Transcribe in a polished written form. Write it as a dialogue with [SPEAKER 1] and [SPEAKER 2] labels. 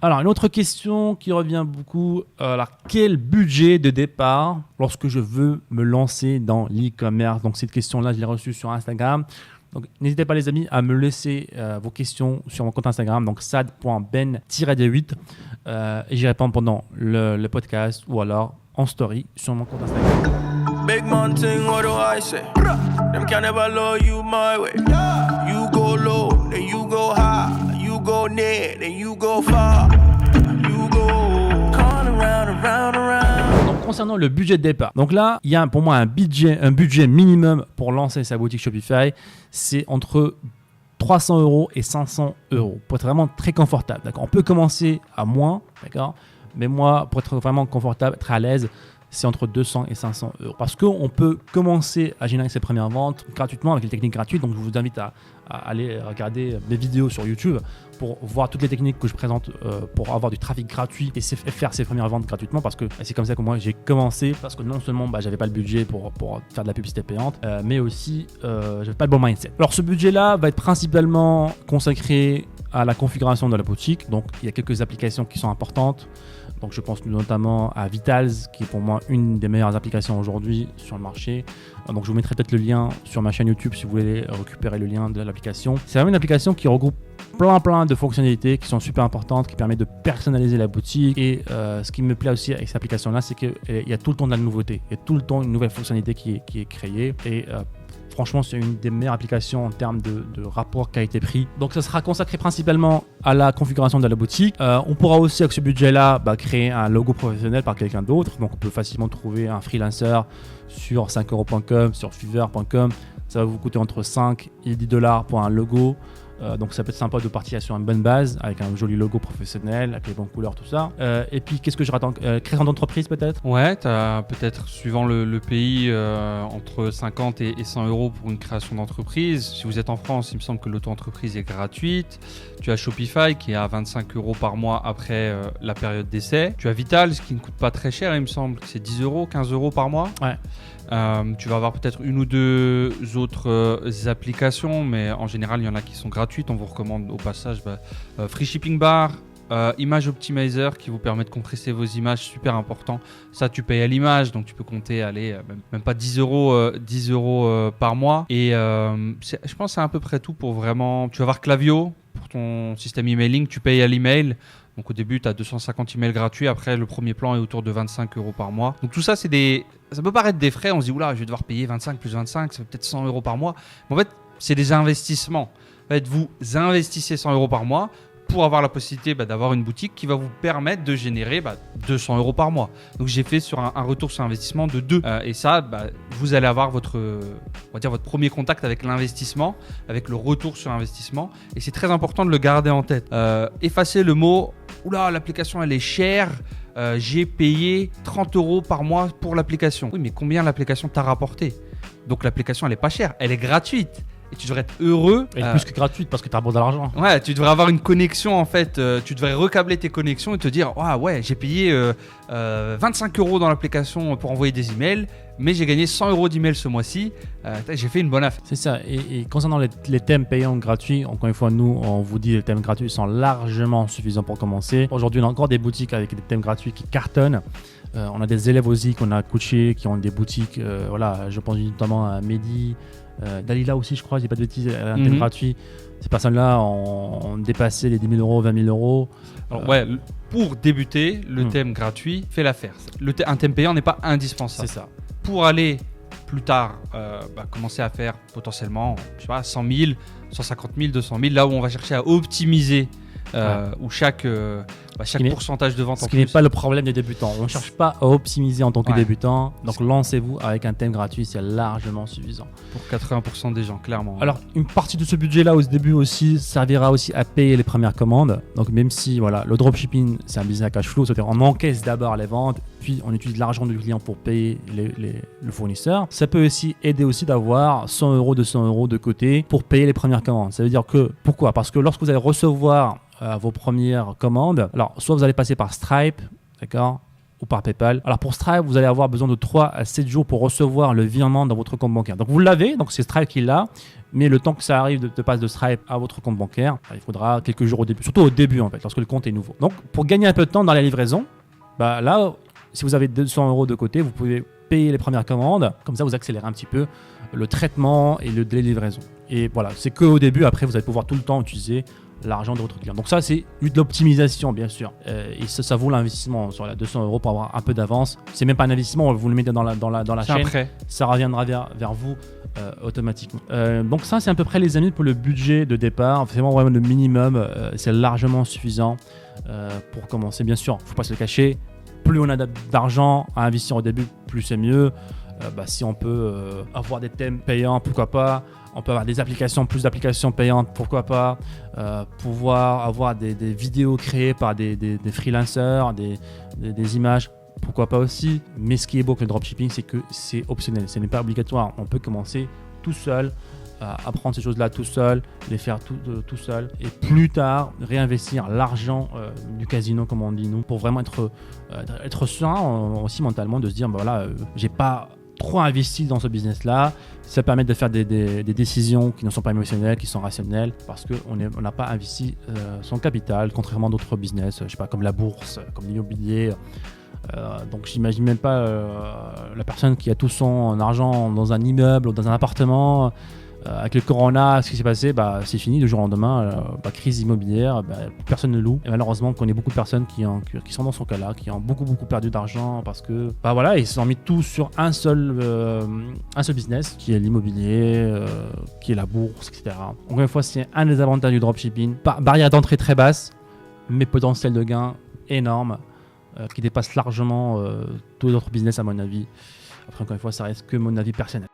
[SPEAKER 1] Alors, une autre question qui revient beaucoup. Alors, quel budget de départ lorsque je veux me lancer dans l'e-commerce? Donc, cette question-là, je l'ai reçue sur Instagram. Donc, n'hésitez pas, les amis, à me laisser vos questions sur mon compte Instagram, donc sad.ben-d8. Et j'y réponds pendant le podcast ou alors en story sur mon compte Instagram.
[SPEAKER 2] Big man thing, what do I say? Them can never love you my way. You go low, then you go high. You go near, then you go far. You go all around.
[SPEAKER 1] Donc, concernant le budget de départ, donc là, il y a pour moi un budget minimum pour lancer sa boutique Shopify. C'est entre 300 € et 500 € pour être vraiment très confortable. D'accord, on peut commencer à moins, d'accord, mais moi, pour être vraiment confortable, très à l'aise, c'est entre 200 et 500 €. Parce qu'on peut commencer à générer ses premières ventes gratuitement avec les techniques gratuites. Donc, je vous invite à aller regarder mes vidéos sur YouTube pour voir toutes les techniques que je présente pour avoir du trafic gratuit et faire ses premières ventes gratuitement. Parce que c'est comme ça que moi, j'ai commencé. Parce que non seulement j'avais pas le budget pour faire de la publicité payante, mais aussi j'avais pas le bon mindset. Alors, ce budget-là va être principalement consacré à la configuration de la boutique. Donc, il y a quelques applications qui sont importantes. Donc, je pense notamment à Vitals, qui est pour moi une des meilleures applications aujourd'hui sur le marché. Donc, je vous mettrai peut-être le lien sur ma chaîne YouTube si vous voulez récupérer le lien de l'application. C'est vraiment une application qui regroupe plein de fonctionnalités qui sont super importantes, qui permet de personnaliser la boutique. Et ce qui me plaît aussi avec cette application-là, c'est qu'il y a tout le temps de la nouveauté. Il y a tout le temps une nouvelle fonctionnalité qui est créée. Et franchement, c'est une des meilleures applications en termes de rapport qualité-prix. Donc, ça sera consacré principalement à la configuration de la boutique. On pourra aussi, avec ce budget-là, créer un logo professionnel par quelqu'un d'autre. Donc, on peut facilement trouver un freelancer sur 5euros.com, sur Fiverr.com. Ça va vous coûter entre 5 et 10 $ pour un logo. Donc ça peut être sympa de partir sur une bonne base avec un joli logo professionnel, avec les bonnes couleurs, tout ça. Et puis qu'est-ce que je rattends, création d'entreprise peut-être?
[SPEAKER 3] Ouais, tu as peut-être, suivant le pays, entre 50 et 100 € pour une création d'entreprise. Si vous êtes en France, il me semble que l'auto-entreprise est gratuite. Tu as Shopify qui est à 25 € par mois après la période d'essai. Tu as Vitals qui ne coûte pas très cher, il me semble que c'est 10 €, 15 € par mois.
[SPEAKER 1] Ouais.
[SPEAKER 3] Tu vas avoir peut-être une ou deux autres applications, mais en général, il y en a qui sont gratuites. On vous recommande au passage Free Shipping Bar, Image Optimizer qui vous permet de compresser vos images, super important. Ça, tu payes à l'image, donc tu peux compter, même pas 10 € par mois. Et je pense que c'est à peu près tout pour vraiment. Tu vas avoir Klaviyo pour ton système emailing, tu payes à l'email. Donc au début, tu as 250 emails gratuits. Après, le premier plan est autour de 25 € par mois. Donc tout ça, ça peut paraître des frais. On se dit, oula, je vais devoir payer 25 plus 25, ça fait peut-être 100 € par mois. Mais en fait, c'est des investissements. En fait, vous investissez 100 € par mois pour avoir la possibilité d'avoir une boutique qui va vous permettre de générer 200 € par mois. Donc j'ai fait sur un retour sur investissement de 2. Et ça, vous allez avoir votre premier contact avec l'investissement, avec le retour sur investissement. Et c'est très important de le garder en tête. Effacez le mot « Oula, l'application elle est chère ». J'ai payé 30 € par mois pour l'application. Oui, mais combien l'application t'a rapporté? Donc l'application elle est pas chère, elle est gratuite. Et tu devrais être heureux.
[SPEAKER 1] Et plus que gratuite parce que tu as besoin de l'argent.
[SPEAKER 3] Ouais, tu devrais avoir une connexion en fait. Tu devrais recabler tes connexions et te dire ouais, j'ai payé 25 € dans l'application pour envoyer des emails, mais j'ai gagné 100 € d'emails ce mois-ci. J'ai fait une bonne affaire.
[SPEAKER 1] C'est ça. Et concernant les thèmes payants gratuits, encore une fois, nous, on vous dit les thèmes gratuits sont largement suffisants pour commencer. Aujourd'hui, on a encore des boutiques avec des thèmes gratuits qui cartonnent. On a des élèves aussi qu'on a coachés qui ont des boutiques. Je pense notamment à Mehdi. Dalila aussi, je crois, je dis pas de bêtises, un thème gratuit. Ces personnes-là ont dépassé les 10 000 €, 20 000 €.
[SPEAKER 3] Alors, pour débuter, le thème gratuit fait l'affaire. Un thème payant n'est pas indispensable.
[SPEAKER 1] C'est ça.
[SPEAKER 3] Pour aller plus tard, commencer à faire potentiellement, 100 000, 150 000, 200 000, là où on va chercher à optimiser où chaque pourcentage de vente en plus.
[SPEAKER 1] Ce qui n'est pas le problème des débutants. On ne cherche pas à optimiser en tant que débutant. Donc lancez-vous avec un thème gratuit, c'est largement suffisant.
[SPEAKER 3] Pour 80% des gens, clairement.
[SPEAKER 1] Alors une partie de ce budget-là au début aussi servira aussi à payer les premières commandes. Donc même si le dropshipping c'est un business à cash flow, c'est-à-dire on encaisse d'abord les ventes, puis on utilise l'argent du client pour payer le fournisseur. Ça peut aussi aider aussi d'avoir 100 €, 200 € de côté pour payer les premières commandes. Ça veut dire que, pourquoi? Parce que lorsque vous allez recevoir vos premières commandes, alors soit vous allez passer par Stripe, d'accord, ou par PayPal. Alors pour Stripe, vous allez avoir besoin de 3 à 7 jours pour recevoir le virement dans votre compte bancaire. Donc vous l'avez, donc c'est Stripe qui l'a, mais le temps que ça arrive de passer de Stripe à votre compte bancaire, il faudra quelques jours au début, surtout au début en fait, lorsque le compte est nouveau. Donc pour gagner un peu de temps dans la livraison, là, si vous avez 200 € de côté, vous pouvez payer les premières commandes, comme ça vous accélérez un petit peu le traitement et le délai de livraison. Et voilà, c'est qu'au début, après vous allez pouvoir tout le temps utiliser l'argent de votre client. Donc ça, c'est de l'optimisation, bien sûr. Et ça vaut l'investissement sur la 200 € pour avoir un peu d'avance. C'est même pas un investissement, vous le mettez dans la chaîne.
[SPEAKER 3] Après.
[SPEAKER 1] Ça reviendra vers vous automatiquement. Donc ça, c'est à peu près, les amis, pour le budget de départ. Vraiment le minimum, c'est largement suffisant pour commencer. Bien sûr, il ne faut pas se le cacher. Plus on a d'argent à investir au début, plus c'est mieux. Si on peut avoir des thèmes payants, pourquoi pas. On peut avoir plus d'applications payantes, pourquoi pas. Pouvoir avoir des vidéos créées par des freelancers, des images, pourquoi pas aussi. Mais ce qui est beau avec le dropshipping, c'est que c'est optionnel, ce n'est pas obligatoire. On peut commencer tout seul, apprendre ces choses-là tout seul, les faire tout seul, et plus tard réinvestir l'argent du casino, comme on dit nous, pour vraiment être serein aussi mentalement, de se dire j'ai pas trop investi dans ce business-là. Ça permet de faire des décisions qui ne sont pas émotionnelles, qui sont rationnelles, parce qu'on n'a pas investi son capital, contrairement à d'autres business, je sais pas, comme la bourse, comme l'immobilier. Donc j'imagine même pas la personne qui a tout son argent dans un immeuble ou dans un appartement. Avec le corona, ce qui s'est passé, c'est fini du jour au lendemain. Crise immobilière, personne ne loue. Et malheureusement, on connaît beaucoup de personnes qui sont dans ce cas-là, qui ont beaucoup perdu d'argent parce que ils se sont mis tout sur un seul business, qui est l'immobilier, qui est la bourse, etc. Encore une fois, c'est un des avantages du dropshipping. Barrière d'entrée très basse, mais potentiel de gain énorme, qui dépasse largement tous les autres business à mon avis. Après, encore une fois, ça reste que mon avis personnel.